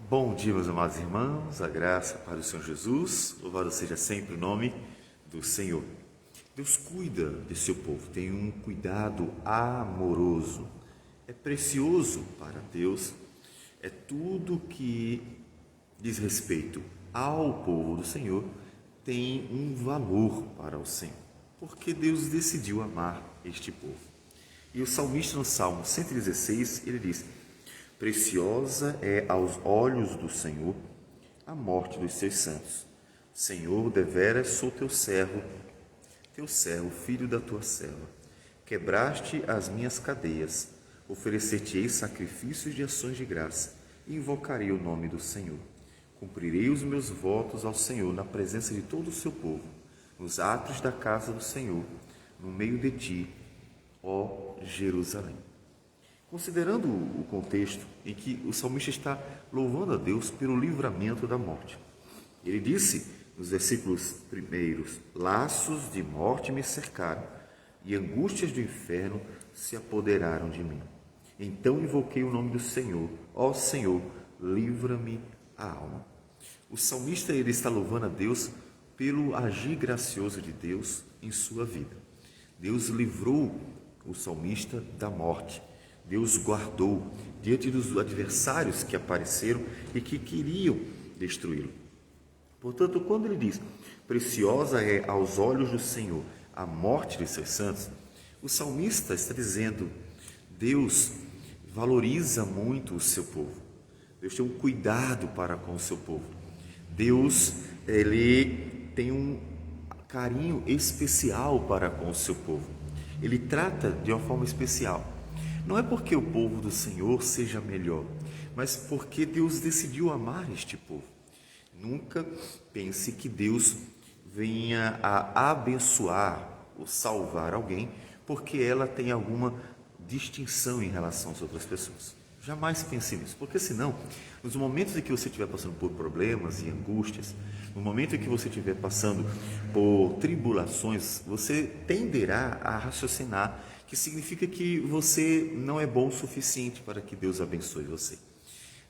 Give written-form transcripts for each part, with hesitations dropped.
Bom dia, meus amados irmãos, a graça para o Senhor Jesus, louvado seja sempre o nome do Senhor. Deus cuida de seu povo, tem um cuidado amoroso, é precioso para Deus, é tudo que diz respeito ao povo do Senhor, tem um valor para o Senhor, porque Deus decidiu amar este povo. E o salmista no Salmo 116, ele diz: preciosa é aos olhos do Senhor a morte dos seus santos. Senhor, deveras sou teu servo, filho da tua serva. Quebraste as minhas cadeias, oferecer-te-ei sacrifícios de ações de graça, e invocarei o nome do Senhor. Cumprirei os meus votos ao Senhor na presença de todo o seu povo, nos átrios da casa do Senhor, no meio de ti, ó Jerusalém. Considerando o contexto em que o salmista está louvando a Deus pelo livramento da morte, ele disse nos versículos primeiros: laços de morte me cercaram e angústias do inferno se apoderaram de mim. Então invoquei o nome do Senhor: ó Senhor, livra-me a alma. O salmista ele está louvando a Deus pelo agir gracioso de Deus em sua vida. Deus livrou o salmista da morte. Deus guardou diante dos adversários que apareceram e que queriam destruí-lo. Portanto, quando ele diz: preciosa é aos olhos do Senhor a morte de seus santos, o salmista está dizendo: Deus valoriza muito o seu povo. Deus tem um cuidado para com o seu povo. Deus, ele tem um carinho especial para com o seu povo. Ele trata de uma forma especial. Não é porque o povo do Senhor seja melhor, mas porque Deus decidiu amar este povo. Nunca pense que Deus venha a abençoar ou salvar alguém porque ela tem alguma distinção em relação às outras pessoas. Jamais pense nisso, porque senão, nos momentos em que você estiver passando por problemas e angústias, no momento em que você estiver passando por tribulações, você tenderá a raciocinar que significa que você não é bom o suficiente para que Deus abençoe você.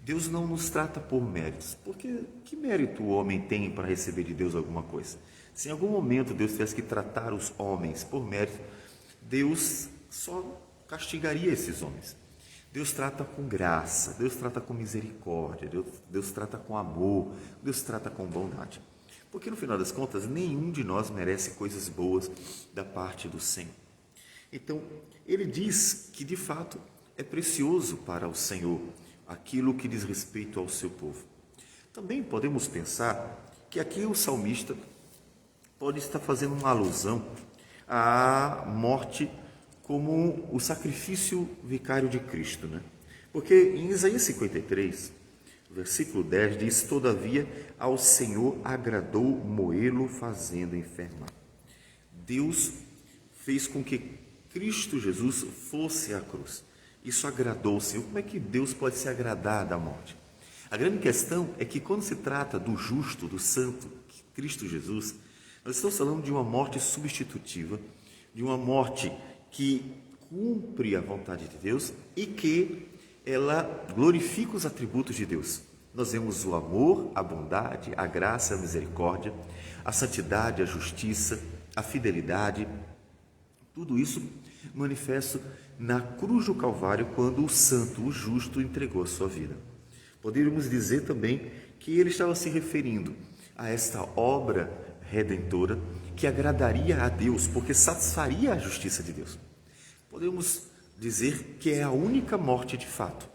Deus não nos trata por méritos, porque que mérito o homem tem para receber de Deus alguma coisa? Se em algum momento Deus tivesse que tratar os homens por mérito, Deus só castigaria esses homens. Deus trata com graça, Deus trata com misericórdia, Deus trata com amor, Deus trata com bondade. Porque no final das contas, nenhum de nós merece coisas boas da parte do Senhor. Então, ele diz que de fato é precioso para o Senhor aquilo que diz respeito ao seu povo. Também podemos pensar que aqui o salmista pode estar fazendo uma alusão à morte como o sacrifício vicário de Cristo, né? Porque em Isaías 53, versículo 10 diz: todavia ao Senhor agradou moê-lo fazendo enfermar. Deus fez com que Cristo Jesus fosse à cruz. Isso agradou o Senhor. Como é que Deus pode se agradar da morte? A grande questão é que quando se trata do justo, do santo, Cristo Jesus, nós estamos falando de uma morte substitutiva, de uma morte que cumpre a vontade de Deus e que ela glorifica os atributos de Deus. Nós vemos o amor, a bondade, a graça, a misericórdia, a santidade, a justiça, a fidelidade, tudo isso manifesto na cruz do Calvário, quando o santo, o justo, entregou a sua vida. Poderíamos dizer também que ele estava se referindo a esta obra redentora que agradaria a Deus, porque satisfaria a justiça de Deus. Podemos dizer que é a única morte de fato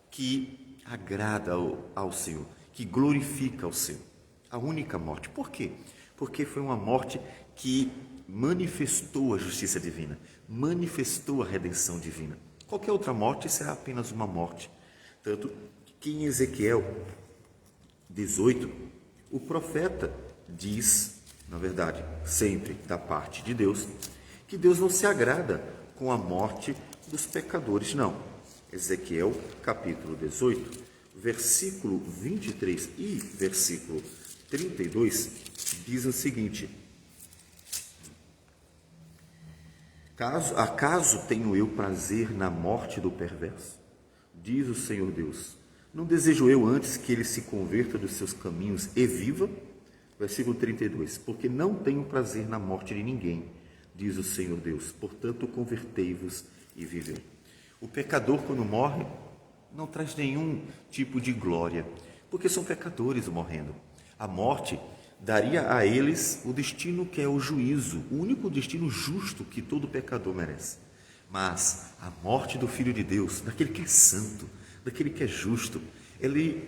que agrada ao Senhor, que glorifica ao Senhor. A única morte. Por quê? Porque foi uma morte que manifestou a justiça divina, manifestou a redenção divina. Qualquer outra morte será apenas uma morte. Tanto que em Ezequiel 18, o profeta diz, na verdade, sempre da parte de Deus, que Deus não se agrada com a morte dos pecadores, não. Ezequiel capítulo 18, versículo 23 e versículo 32 diz o seguinte: acaso tenho eu prazer na morte do perverso? Diz o Senhor Deus. Não desejo eu antes que ele se converta dos seus caminhos e viva? Versículo 32. Porque não tenho prazer na morte de ninguém, diz o Senhor Deus. Portanto, convertei-vos e vivei. O pecador, quando morre, não traz nenhum tipo de glória, porque são pecadores morrendo. A morte daria a eles o destino que é o juízo, o único destino justo que todo pecador merece. Mas a morte do Filho de Deus, daquele que é santo, daquele que é justo,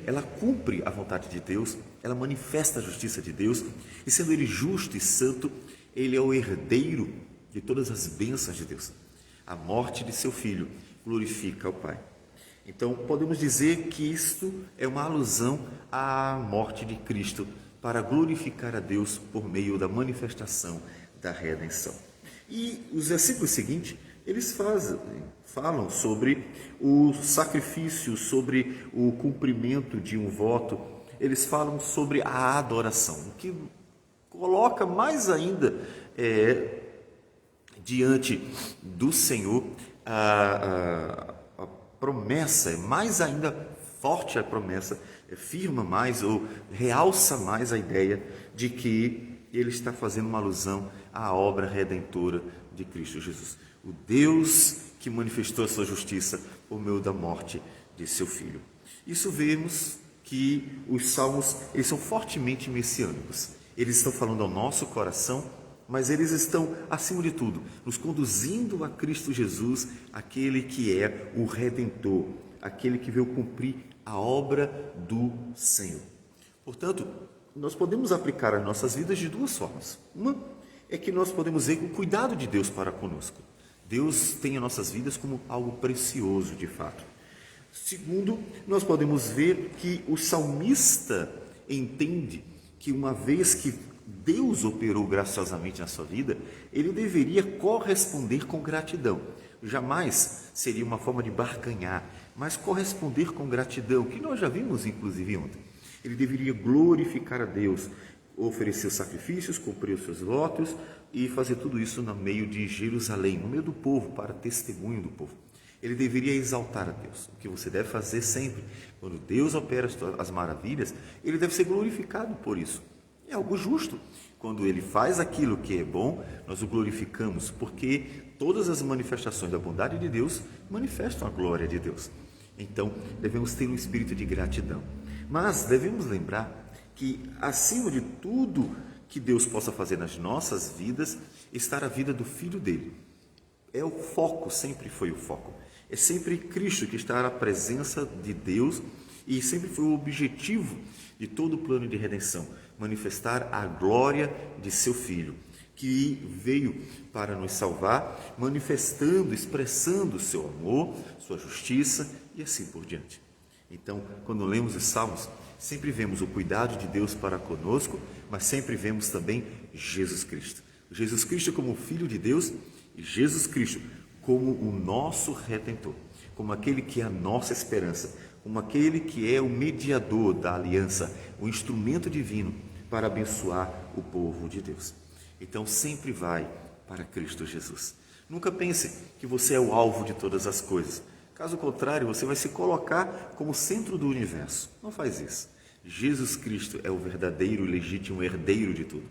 ela cumpre a vontade de Deus, ela manifesta a justiça de Deus, e sendo ele justo e santo, ele é o herdeiro de todas as bênçãos de Deus. A morte de seu Filho glorifica ao Pai. Então, podemos dizer que isto é uma alusão à morte de Cristo para glorificar a Deus por meio da manifestação da redenção. E os versículos seguintes, eles falam sobre o sacrifício, sobre o cumprimento de um voto, eles falam sobre a adoração, o que coloca mais ainda diante do Senhor a promessa, é mais ainda forte a promessa, firma mais ou realça mais a ideia de que ele está fazendo uma alusão à obra redentora de Cristo Jesus. O Deus que manifestou a sua justiça por meio da morte de seu Filho. Isso vemos que os salmos, eles são fortemente messiânicos. Eles estão falando ao nosso coração, mas eles estão, acima de tudo, nos conduzindo a Cristo Jesus, aquele que é o Redentor, aquele que veio cumprir a obra do Senhor. Portanto, nós podemos aplicar as nossas vidas de duas formas. Uma é que nós podemos ver o cuidado de Deus para conosco. Deus tem as nossas vidas como algo precioso, de fato. Segundo, nós podemos ver que o salmista entende que uma vez que Deus operou graciosamente na sua vida, ele deveria corresponder com gratidão. Jamais seria uma forma de barganhar, mas corresponder com gratidão, que nós já vimos inclusive ontem. Ele deveria glorificar a Deus, oferecer os sacrifícios, cumprir os seus votos e fazer tudo isso no meio de Jerusalém, no meio do povo, para testemunho do povo. Ele deveria exaltar a Deus, o que você deve fazer sempre. Quando Deus opera as maravilhas, ele deve ser glorificado por isso. É algo justo. Quando ele faz aquilo que é bom, nós o glorificamos, porque todas as manifestações da bondade de Deus manifestam a glória de Deus. Então, devemos ter um espírito de gratidão. Mas devemos lembrar que, acima de tudo que Deus possa fazer nas nossas vidas, está a vida do Filho dele. É o foco, sempre foi o foco. É sempre Cristo que está à presença de Deus e sempre foi o objetivo de todo o plano de redenção, manifestar a glória de seu Filho, que veio para nos salvar, manifestando, expressando o seu amor, sua justiça e assim por diante. Então, quando lemos os Salmos, sempre vemos o cuidado de Deus para conosco, mas sempre vemos também Jesus Cristo. Jesus Cristo como Filho de Deus e Jesus Cristo como o nosso Redentor, como aquele que é a nossa esperança, como aquele que é o mediador da aliança, o instrumento divino para abençoar o povo de Deus. Então, sempre vai para Cristo Jesus. Nunca pense que você é o alvo de todas as coisas. Caso contrário, você vai se colocar como centro do universo. Não faz isso. Jesus Cristo é o verdadeiro e legítimo herdeiro de tudo.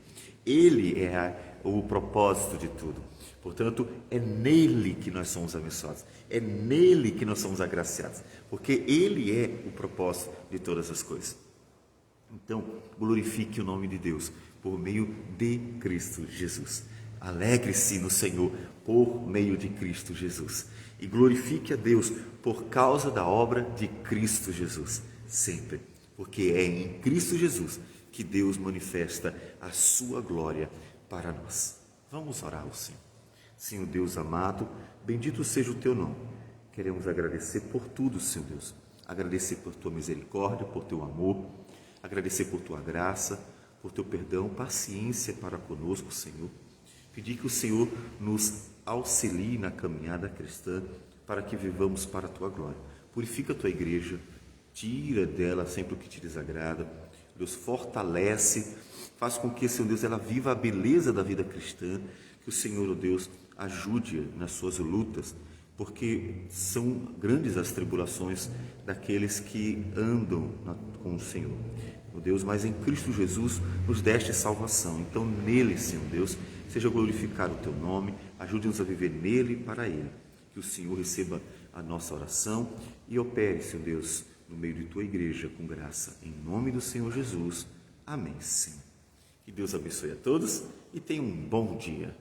Ele é o propósito de tudo. Portanto, é nele que nós somos abençoados. É nele que nós somos agraciados. Porque ele é o propósito de todas as coisas. Então, glorifique o nome de Deus por meio de Cristo Jesus. Alegre-se no Senhor por meio de Cristo Jesus. E glorifique a Deus por causa da obra de Cristo Jesus, sempre. Porque é em Cristo Jesus que Deus manifesta a sua glória para nós. Vamos orar ao Senhor. Senhor Deus amado, bendito seja o teu nome. Queremos agradecer por tudo, Senhor Deus. Agradecer por tua misericórdia, por teu amor. Agradecer por tua graça, por teu perdão, paciência para conosco, Senhor. Pedir que o Senhor nos auxilie na caminhada cristã para que vivamos para a tua glória. Purifica a tua igreja, tira dela sempre o que te desagrada. Deus, fortalece, faz com que, Senhor Deus, ela viva a beleza da vida cristã. Que o Senhor, oh Deus, ajude nas suas lutas, porque são grandes as tribulações daqueles que andam com o Senhor. Meu Deus, mas em Cristo Jesus nos deste salvação. Então nele, Senhor Deus, seja glorificado o teu nome, ajude-nos a viver nele e para ele. Que o Senhor receba a nossa oração e opere, Senhor Deus, no meio de tua igreja com graça. Em nome do Senhor Jesus. Amém, Senhor. Que Deus abençoe a todos e tenha um bom dia.